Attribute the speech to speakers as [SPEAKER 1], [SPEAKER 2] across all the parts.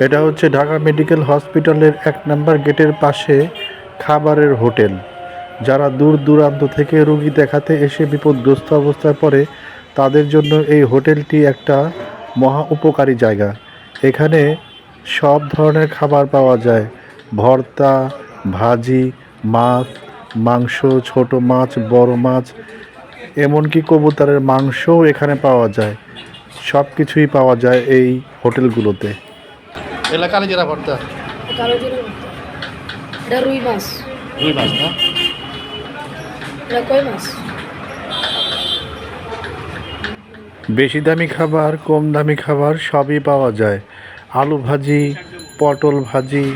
[SPEAKER 1] এটা হচ্ছে ঢাকা মেডিকেল হসপিটালের ১ নাম্বার গেটের পাশে খাবারের হোটেল। যারা দূর দূরান্ত থেকে রোগী দেখাতে এসে বিপদগ্রস্ত অবস্থায় পড়ে তাদের জন্য এই হোটেলটি একটা মহা উপকারী জায়গা। এখানে সব ধরনের খাবার পাওয়া যায়। ভর্তা, ভাজি, মাছ, মাংস, ছোট মাছ, বড় মাছ, এমনকি কবুতরের মাংসও এখানে পাওয়া যায়। সব কিছুই পাওয়া যায় এই হোটেলগুলোতে।
[SPEAKER 2] কালো জিরা ভর্তা,
[SPEAKER 3] কালো জিরা ভর্তা। এটা রুই মাছ,
[SPEAKER 2] রুই মাছ না?
[SPEAKER 3] এটা কই মাছ।
[SPEAKER 1] বেশি দামি খাবার, কম দামি খাবার সবই পাওয়া যায়। আলু ভাজি, পটল ভাজি,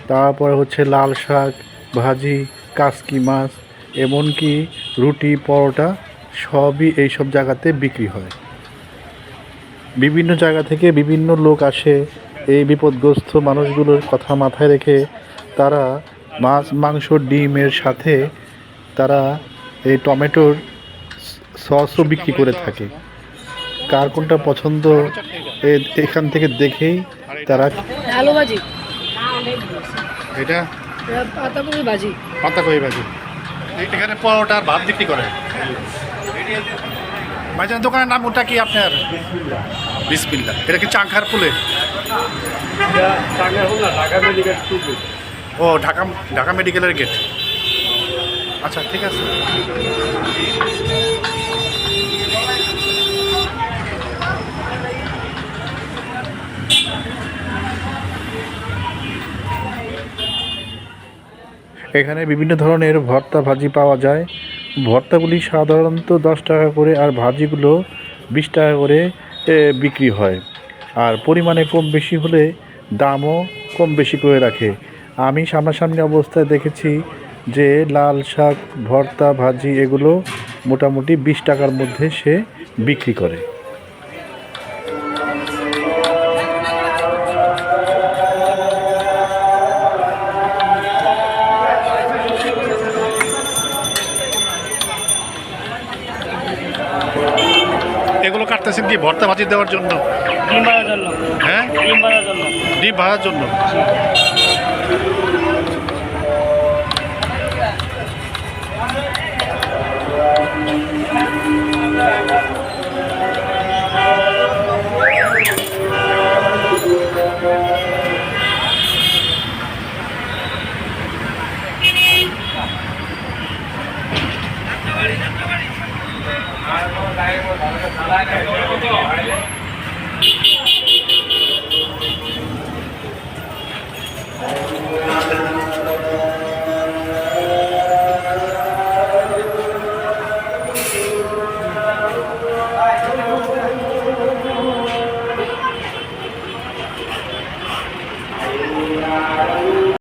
[SPEAKER 1] তারপরে হচ্ছে লাল শাক ভাজি, কাসকি মাছ, এমনকি রুটি, পরোটা সবই এইসব জায়গাতে বিক্রি হয়। বিভিন্ন জায়গা থেকে বিভিন্ন লোক আসে এই বিপদগ্রস্ত মানুষগুলোর কথা মাথায় রেখে। তারা মাছ, মাংস, ডিমের সাথে তারা এই টমেটোর সসও বিক্রি করে থাকে। কার কোনটা পছন্দ এখান থেকে দেখেই তারা।
[SPEAKER 3] আলু ভাজি,
[SPEAKER 2] এটা
[SPEAKER 3] এটা পাতাকপি ভাজি।
[SPEAKER 2] পাতাকপি ভাজি। এখানে পরোটা আর ভাত বিক্রি করে। ভাইজান দোকানের নাম ওটা কি আপনার? বিসমিল্লাহ। এটা কি চাংখার ফুলে? ও ঢাকা ঢাকা মেডিকেলের গেট। আচ্ছা ঠিক আছে।
[SPEAKER 1] এখানে বিভিন্ন ধরনের ভর্তা ভাজি পাওয়া যায়। ভর্তাগুলি সাধারণত 10 টাকা করে আর ভাজিগুলো 20 টাকা করে বিক্রি হয়। আর পরিমাণে কম বেশি হলে দামও কম বেশি করে রাখে। আমি সামনাসামনি অবস্থায় দেখেছি যে লাল শাক, ভর্তা, ভাজি এগুলো মোটামুটি 20 টাকার মধ্যে সে বিক্রি করে।
[SPEAKER 2] এগুলো কাটতেছেন কি ভর্তা ভাজি দেওয়ার জন্য?
[SPEAKER 3] ডিম ভাজার জন্য।
[SPEAKER 2] হ্যাঁ,
[SPEAKER 3] ডিম ভাজার জন্য।
[SPEAKER 2] ডিম ভাজার জন্য।